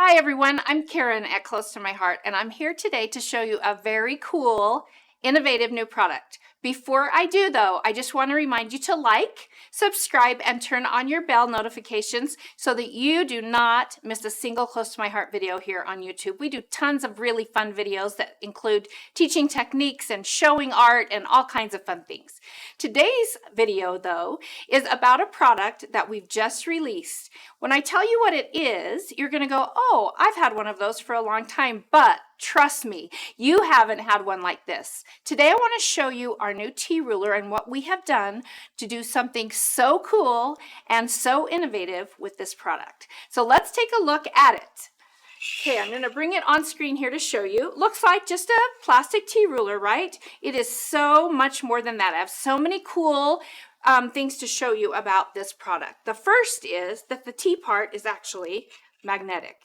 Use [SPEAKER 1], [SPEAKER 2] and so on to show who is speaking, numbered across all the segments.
[SPEAKER 1] Hi everyone, I'm Karen at Close to My Heart, and I'm here today to show you a very cool, innovative new product. Before I do though, I just want to remind you to like, subscribe, and turn on your bell notifications so that you do not miss a single Close to My Heart video here on YouTube. We do tons of really fun videos that include teaching techniques and showing art and all kinds of fun things. Today's video though is about a product that we've just released. When I tell you what it is, you're going to go, oh, I've had one of those for a long time, but trust me, you haven't had one like this. Today I want to show you our new T-Ruler and what we have done to do something so cool and so innovative with this product. So let's take a look at it. Okay, I'm going to bring it on screen here to show you. Looks like just a plastic T-Ruler, right? It is so much more than that. I have so many cool things to show you about this product. The first is that the T part is actually magnetic.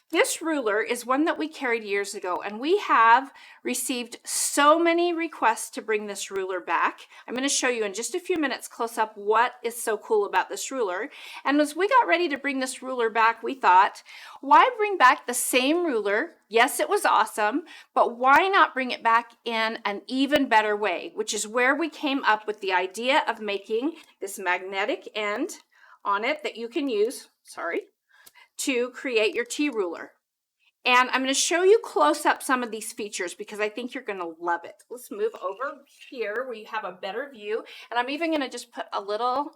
[SPEAKER 1] This ruler is one that we carried years ago, and we have received so many requests to bring this ruler back. I'm going to show you in just a few minutes close up what is so cool about this ruler. And as we got ready to bring this ruler back, we thought, why bring back the same ruler? Yes, it was awesome, but why not bring it back in an even better way, which is where we came up with the idea of making this magnetic end on it that you can use, to create your T-Ruler. And I'm going to show you close up some of these features because I think you're going to love it. Let's move over here where you have a better view. And I'm even going to just put a little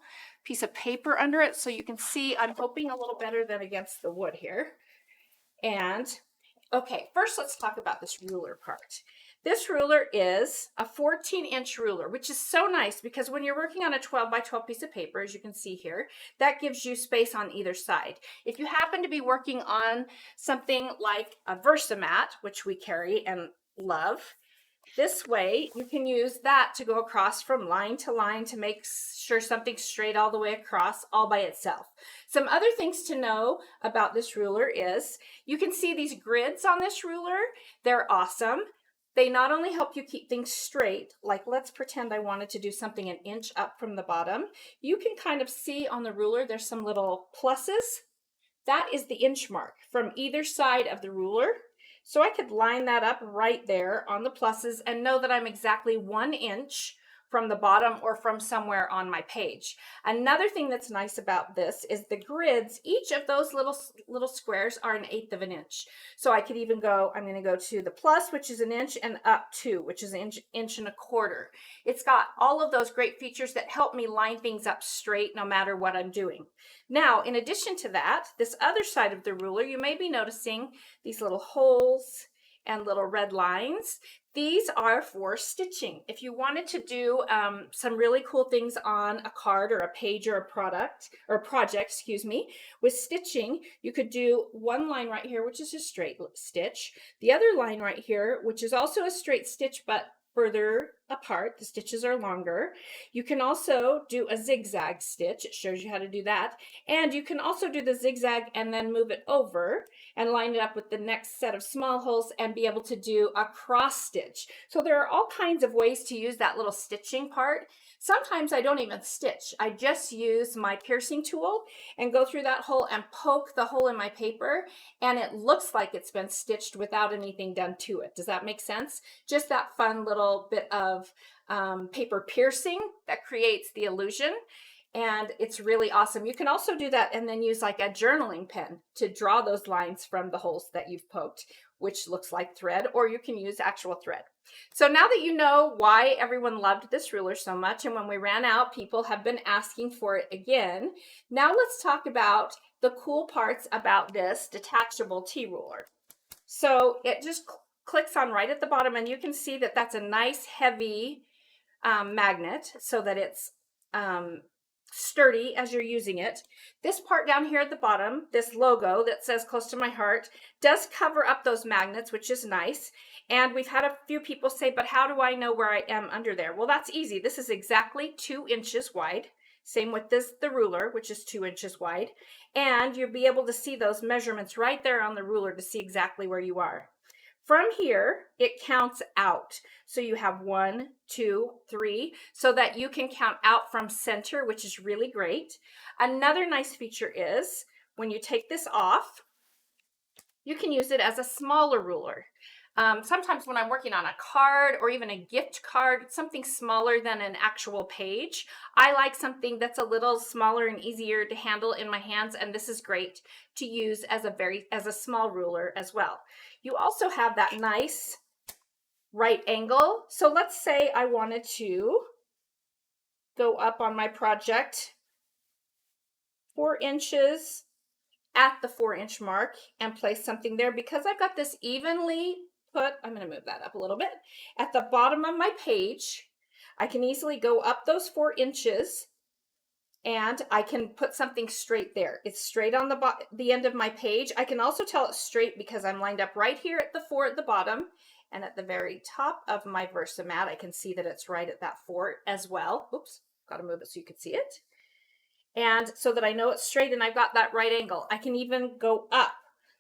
[SPEAKER 1] piece of paper under it so you can see. I'm hoping a little better than against the wood here. And okay, first let's talk about this ruler part. This ruler is a 14-inch ruler, which is so nice because when you're working on a 12 by 12 piece of paper, as you can see here, that gives you space on either side. If you happen to be working on something like a Versamat, which we carry and love, this way you can use that to go across from line to line to make sure something's straight all the way across all by itself. Some other things to know about this ruler is you can see these grids on this ruler. They're awesome. They not only help you keep things straight, like let's pretend I wanted to do something an inch up from the bottom. You can kind of see on the ruler there's some little pluses. That is the inch mark from either side of the ruler. So I could line that up right there on the pluses and know that I'm exactly 1 inch from the bottom or from somewhere on my page. Another thing that's nice about this is the grids. Each of those little squares are 1/8 of an inch. So I could even go, I'm going to go to the plus, which is 1 inch, and up 2, which is 1 inch and a quarter. It's got all of those great features that help me line things up straight no matter what I'm doing. Now, in addition to that, this other side of the ruler, you may be noticing these little holes and little red lines. These are for stitching. If you wanted to do some really cool things on a card or a page or a project, with stitching, you could do one line right here, which is a straight stitch. The other line right here, which is also a straight stitch, but further apart, the stitches are longer. You can also do a zigzag stitch. It shows you how to do that. And you can also do the zigzag and then move it over and line it up with the next set of small holes and be able to do a cross stitch. So there are all kinds of ways to use that little stitching part. Sometimes I don't even stitch. I just use my piercing tool and go through that hole and poke the hole in my paper, and it looks like it's been stitched without anything done to it. Does that make sense? Just that fun little bit of paper piercing that creates the illusion. And it's really awesome. You can also do that and then use like a journaling pen to draw those lines from the holes that you've poked, which looks like thread, or you can use actual thread. So now that you know why everyone loved this ruler so much, and when we ran out, people have been asking for it again. Now let's talk about the cool parts about this detachable T-Ruler. So it just clicks on right at the bottom, and you can see that that's a nice heavy magnet so that it's sturdy as you're using it. This part down here at the bottom, this logo that says Close to My Heart, does cover up those magnets, which is nice. And we've had a few people say, but how do I know where I am under there? Well, that's easy. This is exactly 2 inches wide. Same with the ruler, which is 2 inches wide. And you'll be able to see those measurements right there on the ruler to see exactly where you are. From here, it counts out. So you have 1, 2, 3, so that you can count out from center, which is really great. Another nice feature is when you take this off, you can use it as a smaller ruler. Sometimes when I'm working on a card or even a gift card, something smaller than an actual page, I like something that's a little smaller and easier to handle in my hands, and this is great to use as a small ruler as well. You also have that nice right angle. So let's say I wanted to go up on my project 4 inches at the 4-inch mark and place something there. Because I've got this evenly put, I'm going to move that up a little bit, at the bottom of my page, I can easily go up those 4 inches and I can put something straight there. It's straight on the end of my page. I can also tell it's straight because I'm lined up right here at the 4 at the bottom, and at the very top of my Versamat, I can see that it's right at that 4 as well. Oops, got to move it so you can see it. And so that I know it's straight and I've got that right angle. I can even go up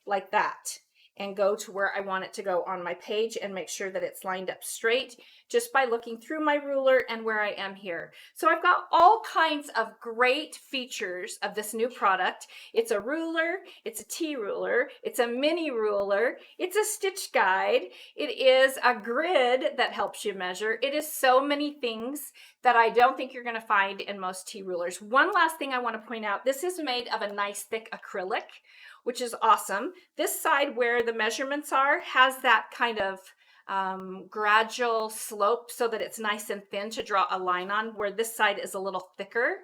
[SPEAKER 1] like that and go to where I want it to go on my page and make sure that it's lined up straight just by looking through my ruler and where I am here. So I've got all kinds of great features of this new product. It's a ruler, it's a T-ruler, it's a mini ruler, it's a stitch guide, it is a grid that helps you measure. It is so many things that I don't think you're going to find in most T-rulers. One last thing I want to point out, this is made of a nice thick acrylic, which is awesome. This side where the measurements are has that kind of gradual slope so that it's nice and thin to draw a line on, where this side is a little thicker.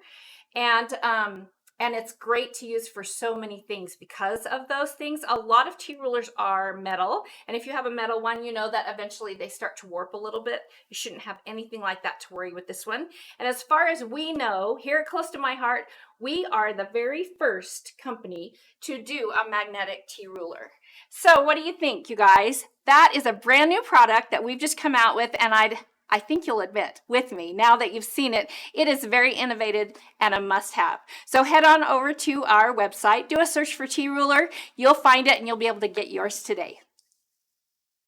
[SPEAKER 1] And it's great to use for so many things because of those things. A lot of T-rulers are metal, and if you have a metal one, you know that eventually they start to warp a little bit. You shouldn't have anything like that to worry with this one. And as far as we know, here Close to My Heart, we are the very first company to do a magnetic T-ruler. So what do you think, you guys? That is a brand new product that we've just come out with, and I think you'll admit with me, now that you've seen it, it is very innovative and a must-have. So head on over to our website, do a search for T-ruler, you'll find it, and you'll be able to get yours today.